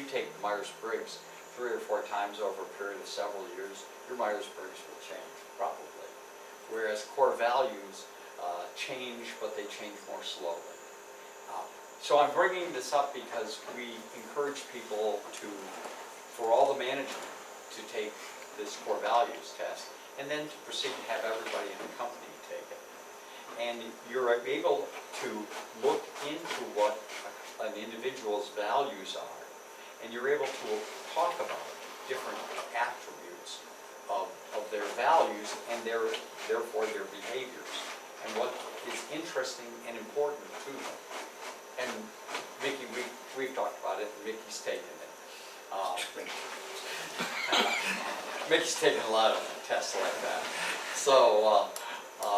you take Myers-Briggs 3 or 4 times over a period of several years, your Myers-Briggs will change, probably. Whereas core values change, but they change more slowly. So I'm bringing this up because we encourage people for all the management to take this core values test, and then to proceed to have everybody in the company take it. And you're able to look into what an individual's values are, and you're able to talk about different attributes of their values and therefore their behaviors, and what is interesting and important to them. And Mickey, we've talked about it, and Mickey's taken it. Mickey's taken a lot of tests like that, so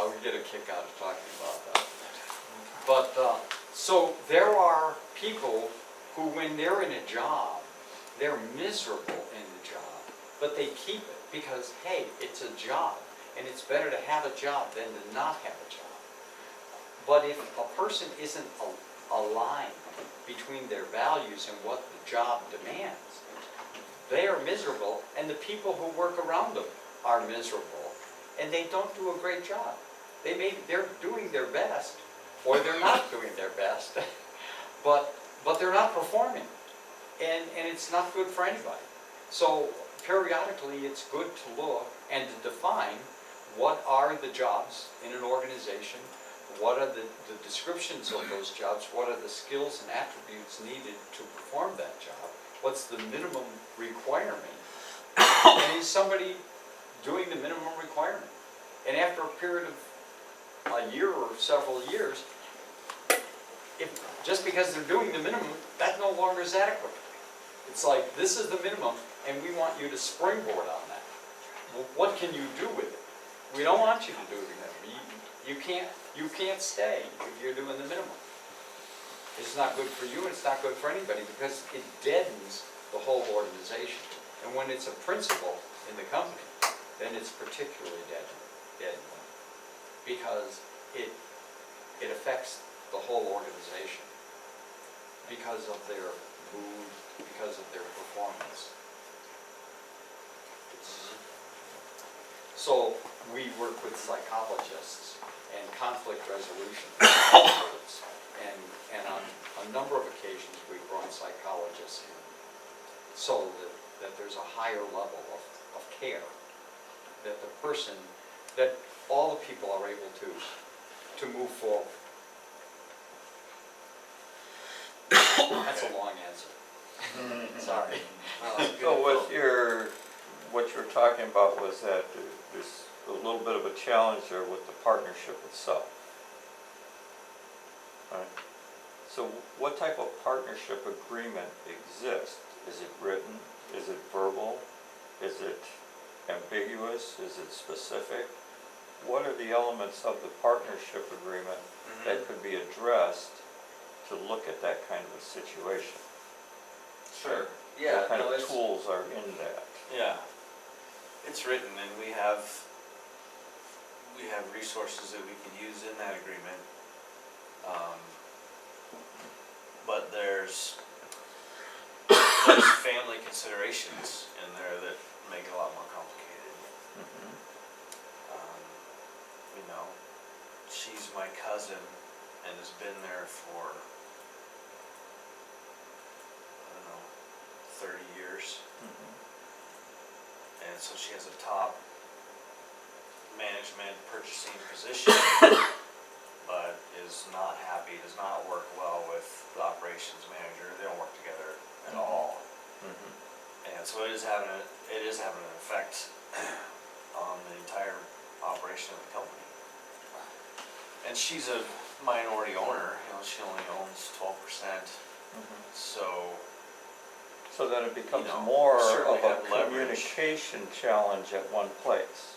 we get a kick out of talking about that. But so there are people who, when they're in a job, they're miserable in the job, but they keep it because, hey, it's a job, and it's better to have a job than to not have a job. But if a person isn't aligned between their values and what the job demands, they are miserable, and the people who work around them are miserable, and they don't do a great job. They're doing their best, or they're not doing their best, but they're not performing, and it's not good for anybody. So periodically, it's good to look and to define what are the jobs in an organization, what are the descriptions of those jobs, what are the skills and attributes needed to perform that job, what's the minimum requirement, and is somebody doing the minimum requirement? And after a period of a year or several years, just because they're doing the minimum, that no longer is adequate. It's like, this is the minimum, and we want you to springboard on that. Well, what can you do with it? We don't want you to do the minimum. You can't stay if you're doing the minimum. It's not good for you, and it's not good for anybody, because it deadens the whole organization. And when it's a principle in the company, then it's particularly deadening, because it affects the whole organization because of their mood, because of their performance. So we work with psychologists and conflict resolution experts, and on a number of occasions we've brought psychologists in so that there's a higher level of care, that the person, that all the people are able to move forward. That's a long answer. Sorry. So what you're talking about was that there's a little bit of a challenge there with the partnership itself. Right? So what type of partnership agreement exists? Is it written? Is it verbal? Is it ambiguous? Is it specific? What are the elements of the partnership agreement that could be addressed to look at that kind of a situation? Sure. Yeah. What kind of tools are in that? Yeah. It's written, and we have resources that we can use in that agreement. But there's family considerations in there that make it a lot more complicated. You know, she's my cousin and has been there for, I don't know, 30 years. And so she has a top management purchasing position, but is not happy, does not work well with the operations manager. They don't work together at all. And so it is having an effect on the entire operation of the company. And she's a minority owner, you know, she only owns 12%. So then it becomes You know, more certainly of a have leverage. communication challenge at one place.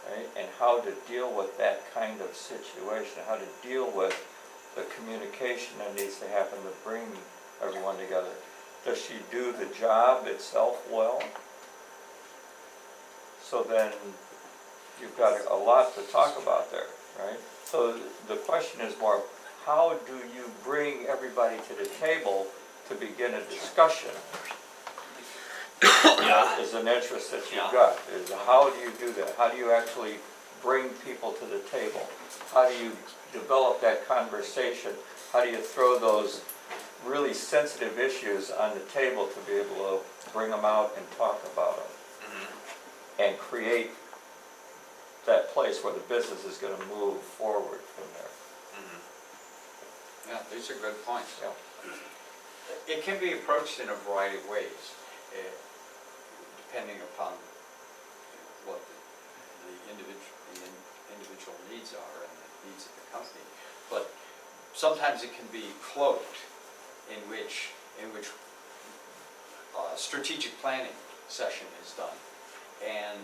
Right? And how to deal with that kind of situation, how to deal with the communication that needs to happen to bring everyone together. Does she do the job itself well? So then you've got a lot to talk about there, right? So the question is more, how do you bring everybody to the table to begin a discussion Yeah. is an interest that you've Yeah. got, is how do you do that? How do you actually bring people to the table? How do you develop that conversation? How do you throw those really sensitive issues on the table to be able to bring them out and talk about them? And create that place where the business is gonna move forward from there. Yeah, these are good points. Yeah. It can be approached in a variety of ways, depending upon what the individual needs are and the needs of the company. But sometimes it can be cloaked in which strategic planning session is done, and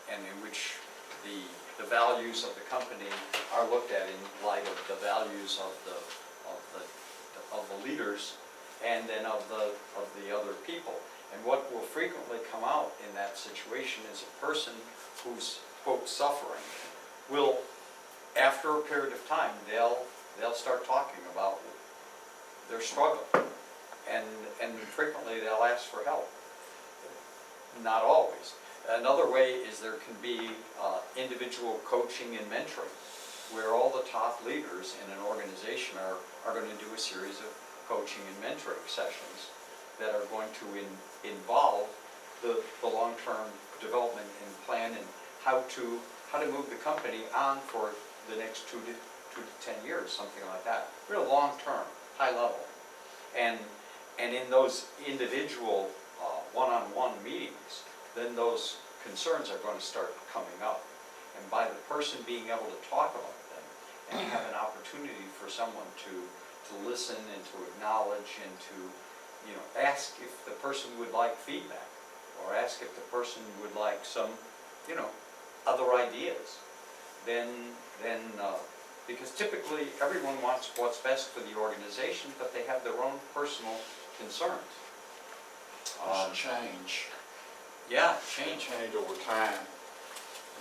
in which the values of the company are looked at in light of the values of the leaders and then of the other people. And what will frequently come out in that situation is a person who's, quote, suffering will, after a period of time, they'll start talking about their struggle, and frequently they'll ask for help. Not always. Another way is there can be individual coaching and mentoring, where all the top leaders in an organization are going to do a series of coaching and mentoring sessions that are going to involve the long-term development and plan and how to move the company on for the next 2 to 10 years, something like that. Real long-term, high level. And in those individual one-on-one meetings, then those concerns are going to start coming up. And by the person being able to talk about them and have an opportunity for someone to listen and to acknowledge and to, ask if the person would like feedback, or ask if the person would like some, other ideas, then because typically everyone wants what's best for the organization, but they have their own personal concerns. Change. Yeah, change. Change over time.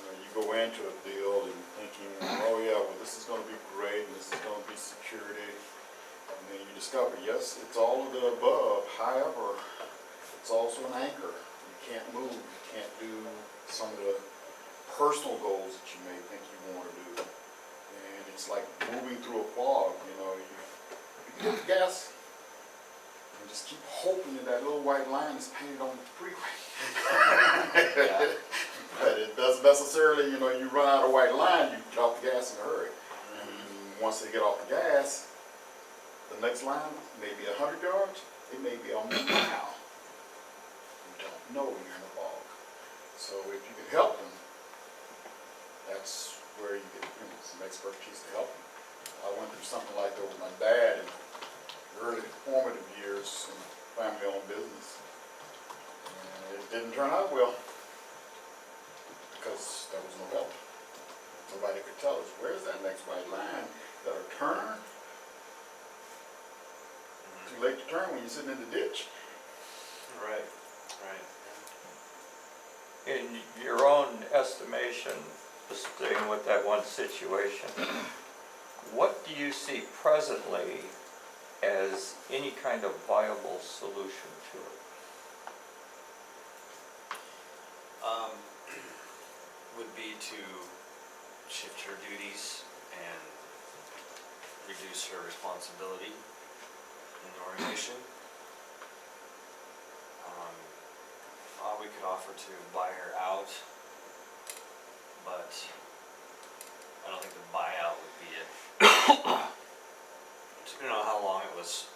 You go into a deal and thinking, oh yeah, well this is going to be great and this is going to be security. And then you discover, yes, it's all of the above. However, it's also an anchor. You can't move. You can't do some of the personal goals that you may think you want to do. And it's like moving through a fog. You hit the gas and just keep hoping that little white line is painted on the freeway. Yeah. But it doesn't necessarily, you run out of white line, you get off the gas in a hurry. And once they get off the gas, the next line may be 100 yards, it may be almost a mile. You don't know when you're in the fog. So if you can help them, that's where you get some expertise to help them. I went through something like that with my dad in early formative years in family-owned business. And it didn't turn out well because there was no help. Nobody could tell us, where's that next white line? Is that a turn? Too late to turn when you're sitting in the ditch. Right. In your own estimation, just staying with that one situation, what do you see presently as any kind of viable solution to it? Would be to shift her duties and reduce her responsibility in the organization. We could offer to buy her out, but I don't think the buyout would be it. Depending on how it was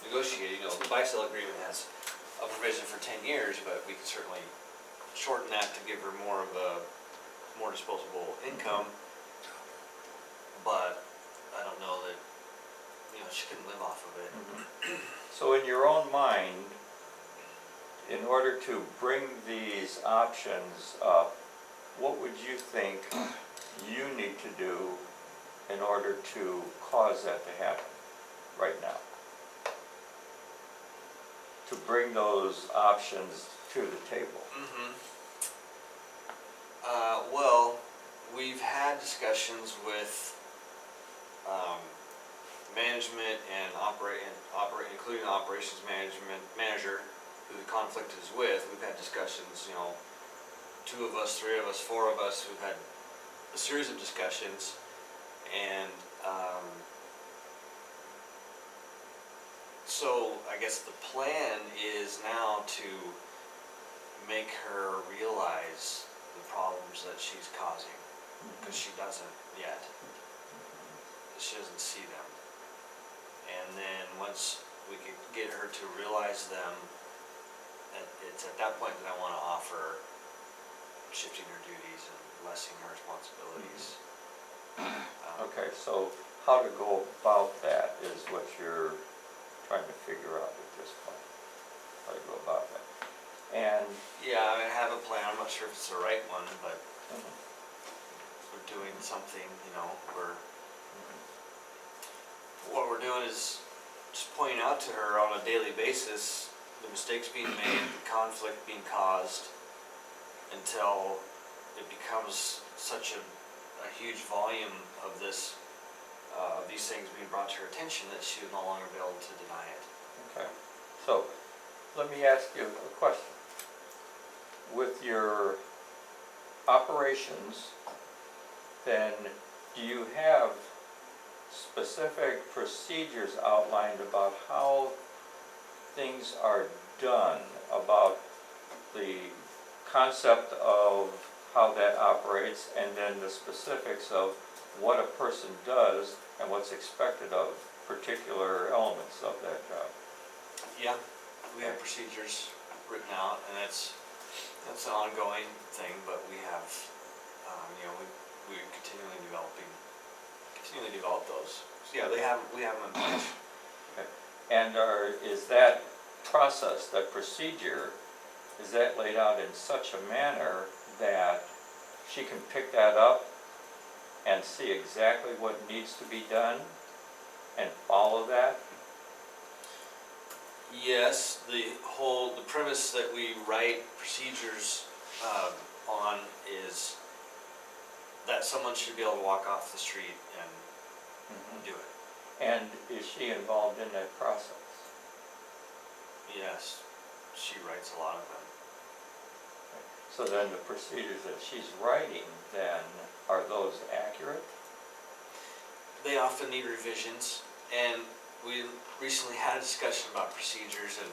negotiated, the buy-sell agreement has a provision for 10 years, but we could certainly shorten that to give her more disposable income. But I don't know that, she couldn't live off of it. So in your own mind, in order to bring these options up, what would you think you need to do in order to cause that to happen right now? To bring those options to the table? Well, we've had discussions with management and including the operations manager, who the conflict is with, we've had discussions, 2 of us, 3 of us, 4 of us, we've had a series of discussions, and, so I guess the plan is now to make her realize the problems that she's causing, because she doesn't yet. She doesn't see them. And then once we can get her to realize them, it's at that point that I want to offer shifting her duties and lessening her responsibilities. Okay, so how to go about that is what you're trying to figure out at this point. How to go about that. And Yeah, I have a plan. I'm not sure if it's the right one, but we're doing something, what we're doing is just pointing out to her on a daily basis the mistakes being made, the conflict being caused, until it becomes such a huge volume of these things being brought to her attention that she would no longer be able to deny it. okay, so let me ask you a question. With your operations, then do you have specific procedures outlined about how things are done, about the concept of how that operates, and then the specifics of what a person does and what's expected of particular elements of that job? Yeah, we have procedures written out, and that's an ongoing thing, but we have, we're continually develop those. So yeah, we have them in place. Okay. And is that process, that procedure, is that laid out in such a manner that she can pick that up and see exactly what needs to be done and follow that? Yes, the premise that we write procedures on is that someone should be able to walk off the street and do it. And is she involved in that process? Yes, she writes a lot of them. So then the procedures that she's writing then, are those accurate? They often need revisions, and we recently had a discussion about procedures, and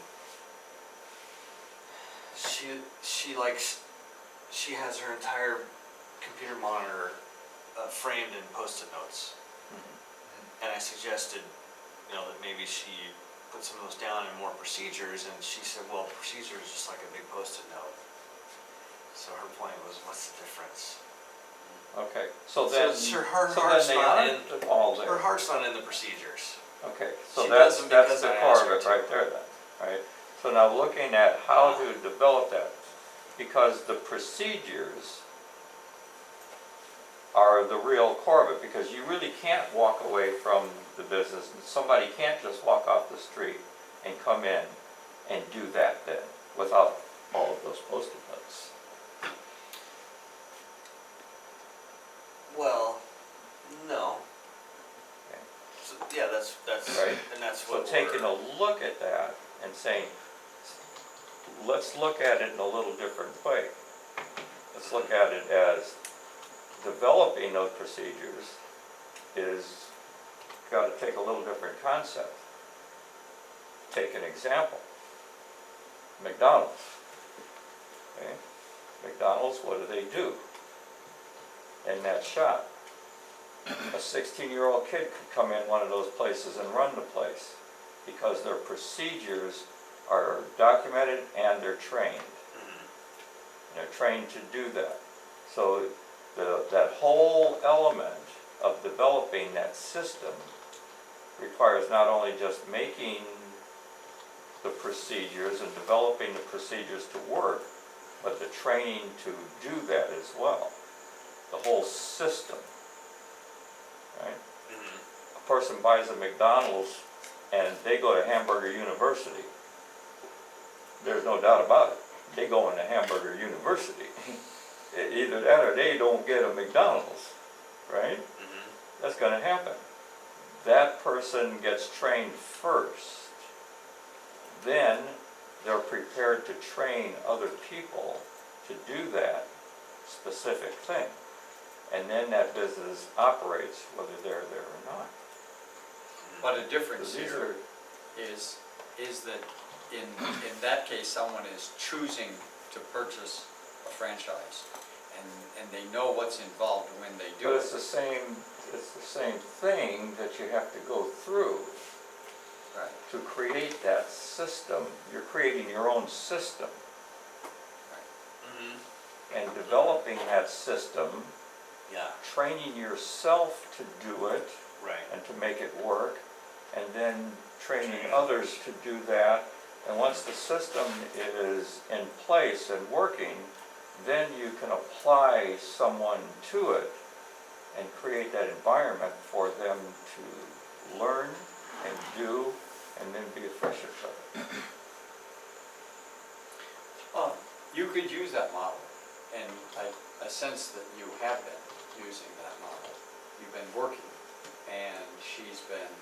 she has her entire computer monitor framed in Post-it notes. And I suggested, that maybe she put some of those down in more procedures, and she said, well, procedure is just like a big Post-it note. So her point was, what's the difference? Okay, so then, her so heart's then they not aren't all there. Her heart's not in the procedures. Okay, so She that's does them because the I core asked of her it to. right there then, right? So now looking at how to develop that, because the procedures are the real core of it, because you really can't walk away from the business, and somebody can't just walk off the street and come in and do that then, without all of those Post-it notes. Well, no. Okay. So, yeah, that's Right. and that's So what taking we're, a look at that and saying, let's look at it in a little different way. Let's look at it as developing those procedures is got to take a little different concept. Take an example. McDonald's. Okay? McDonald's, what do? In that shop, a 16-year-old kid could come in one of those places and run the place because their procedures are documented and they're trained. They're trained to do that. So that whole element of developing that system requires not only just making the procedures and developing the procedures to work, but the training to do that as well. The whole system, right? A person buys a McDonald's and they go to Hamburger University. There's no doubt about it. They go into Hamburger University. Either that or they don't get a McDonald's, right? That's going to happen. that person gets trained first, then they're prepared to train other people to do that specific thing. And then that business operates whether they're there or not. But a difference These here is that in that case, someone is choosing to purchase a franchise, and they know what's involved when they do But it. it's the same thing that you have to go through Right, to create that system. You're creating your own system Mm-hmm. and developing that system, Yeah, training yourself to do it right. and to make it work, and then training Training others to do that. And once the system is in place and working, then you can apply someone to it and create that environment for them to learn and do, and then be efficient with it. you could use that model, and I sense that you have been using that model. You've been working, and she's been,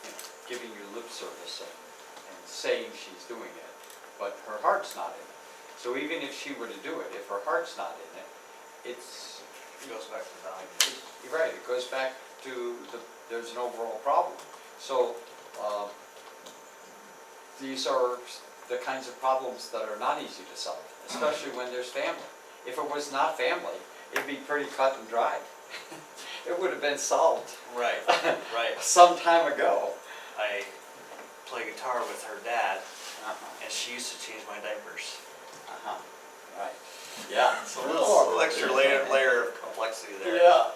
you know, giving you lip service and saying she's doing it, but her heart's not in it. So even if she were to do it, if her heart's not in it, it's, It goes back to the value. you're right, it goes back to there's an overall problem. So, these are the kinds of problems that are not easy to solve, especially when there's family. If it was not family, it'd be pretty cut and dried. It would have been solved Right, right. some time ago. I play guitar with her dad, Uh-huh, and she used to change my diapers. uh-huh, right, yeah. So a little extra layer of complexity there. Yeah.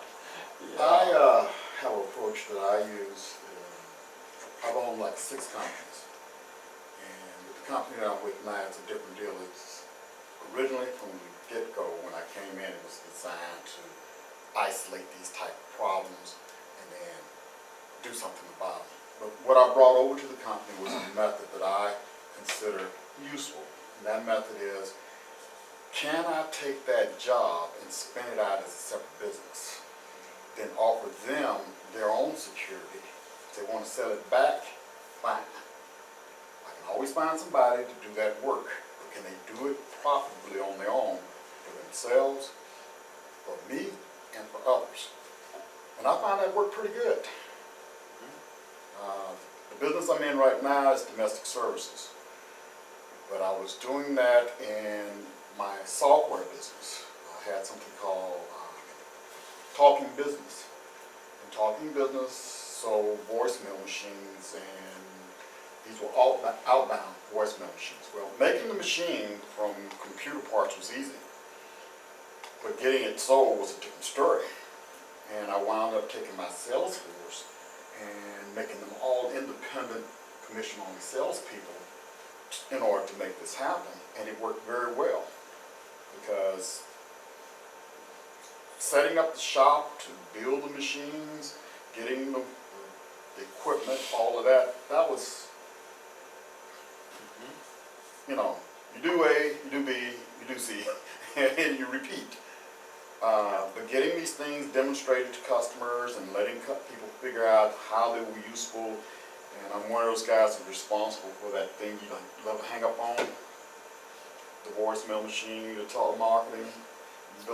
I have an approach that I use. I've owned like 6 companies. And with the company that I'm with now, it's a different deal. It's originally from the get-go, when I came in, it was designed to isolate these type of problems and then do something about them. But what I brought over to the company was a method that I consider useful. And that method is, can I take that job and spin it out as a separate business? Then offer them their own security. If they want to sell it back, fine. I can always find somebody to do that work, but can they do it profitably on their own for themselves, for me, and for others? And I find that work pretty good. The business I'm in right now is domestic services, but I was doing that in my software business. I had something called Talking Business. And Talking Business sold voicemail machines, and these were outbound voicemail machines. Well, making the machine from computer parts was easy, but getting it sold was a different story. And I wound up taking my sales force and making them all independent, commission-only salespeople in order to make this happen. And it worked very well, because setting up the shop to build the machines, getting the equipment, all of that, that was, you know, you do A, you do B, you do C, and you repeat. But getting these things demonstrated to customers and letting people figure out how they were useful, and I'm one of those guys who's responsible for that thing you love to hang up on, the voicemail machine, the telemarketing. A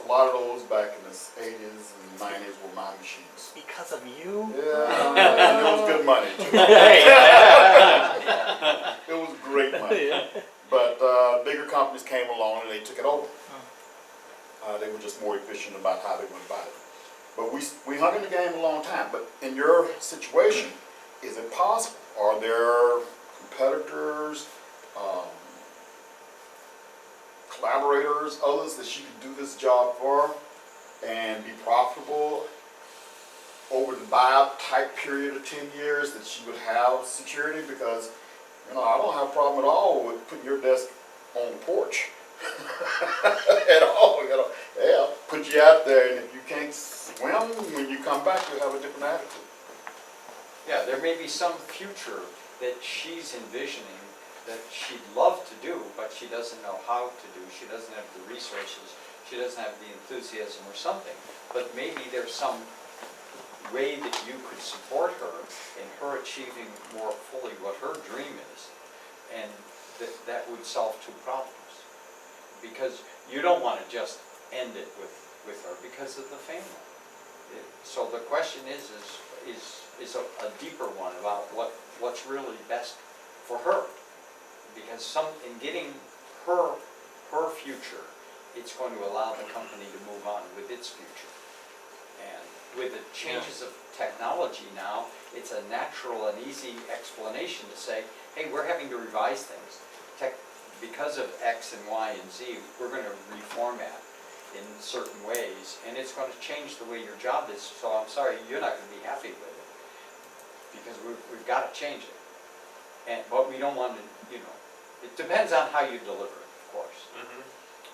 lot of those back in the 80s and 90s were my machines. Because of you? Yeah, and it was good money too. It was great money. But bigger companies came along and they took it over. They were just more efficient about how they went about it. But we hung in the game a long time. But in your situation, is it possible? Are there competitors, collaborators, others that she could do this job for and be profitable over the buyout type period of 10 years, that she would have security? Because, you know, I don't have a problem at all with putting your desk on the porch at all. You know, yeah, put you out there, and if you can't swim, when you come back, you'll have a different attitude. Yeah, there may be some future that she's envisioning that she'd love to do, but she doesn't know how to do. She doesn't have the resources. She doesn't have the enthusiasm or something. But maybe there's some way that you could support her in her achieving more fully what her dream is, and that would solve two problems. Because you don't want to just end it with her because of the family. So the question is a deeper one about what's really best for her. Because in getting her future, it's going to allow the company to move on with its future. And with the changes of technology now, it's a natural and easy explanation to say, hey, we're having to revise things. Because of X and Y and Z, we're going to reformat in certain ways, and it's going to change the way your job is, so I'm sorry, you're not going to be happy with it, because we've got to change it. But we don't want to, it depends on how you deliver it, of course. Mm-hmm.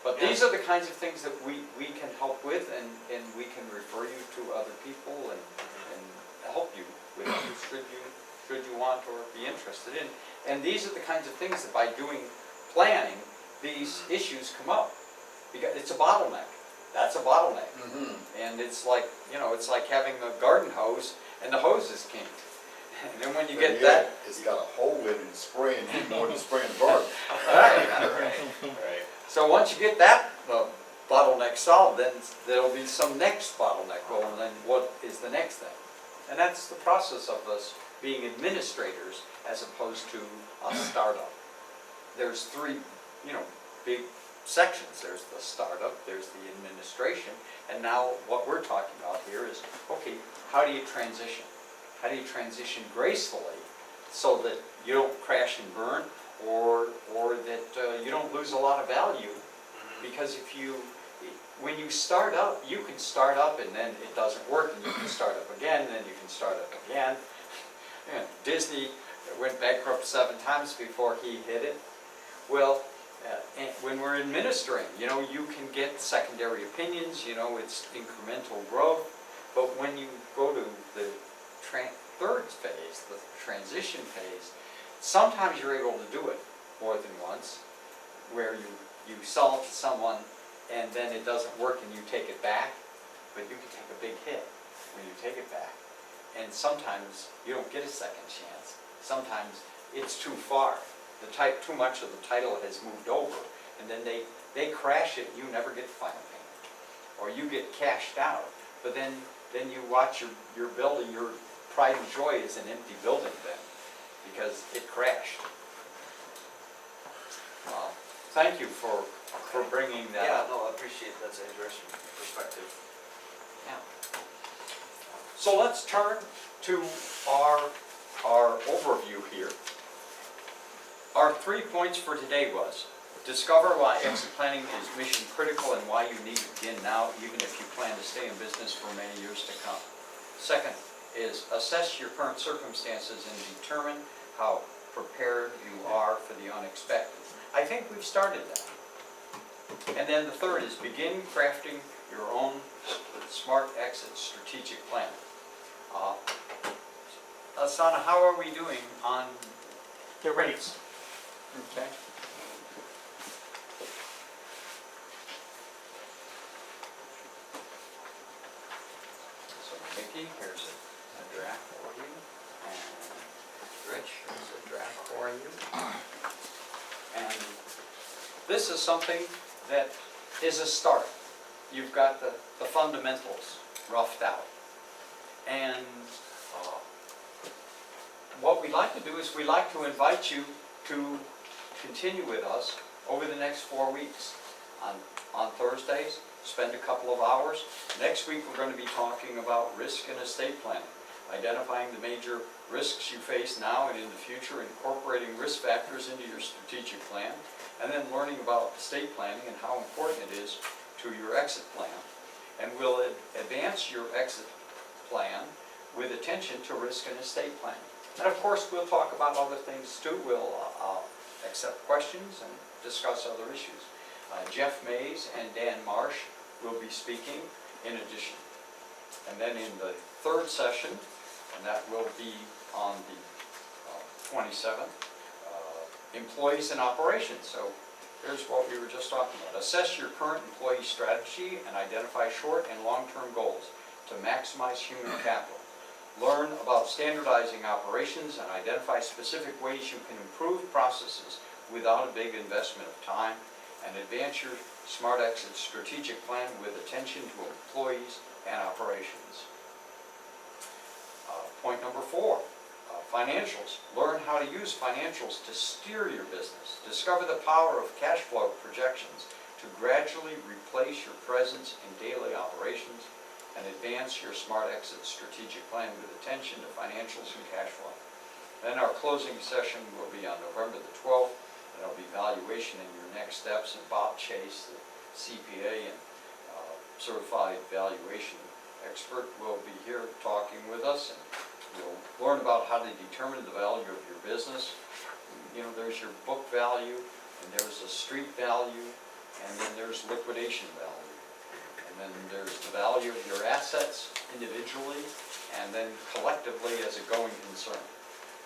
But these are the kinds of things that we can help with, and we can refer you to other people and help you with should you want or be interested in. And these are the kinds of things that by doing planning, these issues come up. Because it's a bottleneck. That's a bottleneck. Mm-hmm. And it's like, it's like having a garden hose and the hose is kinked. And then when you get that, it's got a hole in it and spraying, more than spraying the garden. Right. so once you get that bottleneck solved, then there'll be some next bottleneck. Well, and then what is the next thing? And that's the process of us being administrators as opposed to a startup. There's three, big sections. There's the startup, there's the administration, and now what we're talking about here is, okay, how do you transition? How do you transition gracefully so that you don't crash and burn, or that you don't lose a lot of value? Because when you start up, you can start up and then it doesn't work, and you can start up again, and then you can start up again. Disney went bankrupt 7 times before he hit it. Well, and when we're administering, you can get secondary opinions, it's incremental growth, but when you go to the third phase, the transition phase, sometimes you're able to do it more than once, where you sell it to someone and then it doesn't work and you take it back, but you can take a big hit when you take it back. And sometimes you don't get a second chance. Sometimes it's too far. Too much of the title has moved over, and then they crash it, and you never get the final payment. Or you get cashed out, but then you watch your building, your pride and joy is an empty building then, because it crashed. Thank you for bringing that Yeah, up. no, I appreciate that's an interesting perspective. Yeah. So let's turn to our overview here. Our 3 points for today was, discover why exit planning is mission critical and why you need to begin now, even if you plan to stay in business for many years to come. Second is, assess your current circumstances and determine how prepared you are for the unexpected. I think we've started that. And then the third is, begin crafting your own smart exit strategic plan. Asana, how are we doing on They're ready. Okay. So Mickey, here's a draft for you, and Rich, here's a draft for you. And this is something that is a start. You've got the fundamentals roughed out. And what we'd like to do is we'd like to invite you to continue with us over the next 4 weeks. On Thursdays, spend a couple of hours. Next week we're going to be talking about risk and estate planning, identifying the major risks you face now and in the future, incorporating risk factors into your strategic plan, and then learning about estate planning and how important it is to your exit plan. And we'll advance your exit plan with attention to risk and estate planning. And of course, we'll talk about other things too. We'll accept questions and discuss other issues. Jeff Mays and Dan Marsh will be speaking in addition. And then in the third session, and that will be on the 27th, employees and operations. So here's what we were just talking about. Assess your current employee strategy and identify short and long-term goals to maximize human capital. learn about standardizing operations and identify specific ways you can improve processes without a big investment of time, and advance your Smart Exit strategic plan with attention to employees and operations. Point number 4, financials. Learn how to use financials to steer your business. Discover the power of cash flow projections to gradually replace your presence in daily operations, and advance your Smart Exit strategic plan with attention to financials and cash flow. Then our closing session will be on November the 12th, and it'll be valuation and your next steps, and Bob Chase, the CPA and certified valuation expert, will be here talking with us, and we'll learn about how to determine the value of your business. You know, there's your book value, and there's a street value, and then there's liquidation value. And then there's the value of your assets individually, and then collectively as a going concern.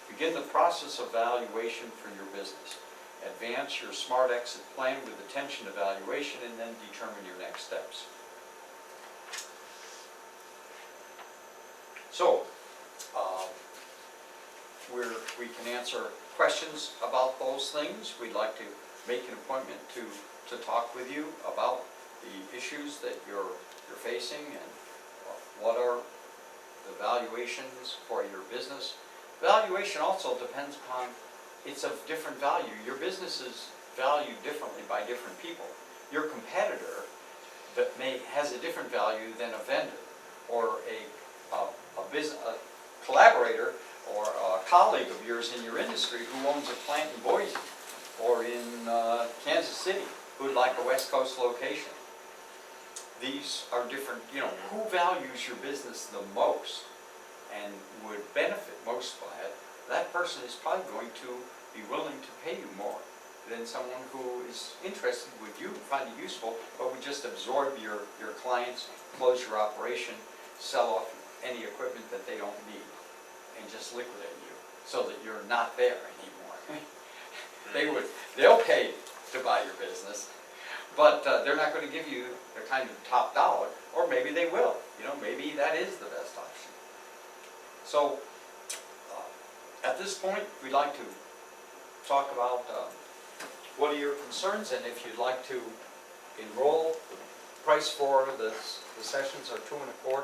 Begin the process of valuation for your business. Advance your Smart Exit plan with attention to valuation, and then determine your next steps. So, we can answer questions about those things. We'd like to make an appointment to talk with you about the issues that you're facing, and what are the valuations for your business. Valuation also depends upon, it's of different value. Your business is valued differently by different people. Your competitor that has a different value than a vendor, or a collaborator or a colleague of yours in your industry who owns a plant in Boise or in Kansas City who would like a West Coast location. These are different, you know, who values your business the most and would benefit most by it. That person is probably going to be willing to pay you more than someone who is interested with you, find it useful, but would just absorb your clients, close your operation, sell off any equipment that they don't need, and just liquidate you so that you're not there anymore. They'll pay to buy your business, but they're not going to give you the kind of top dollar, or maybe they will. You know, maybe that is the best option. So at this point, we'd like to talk about what are your concerns, and if you'd like to enroll, the price for the sessions are $2.25.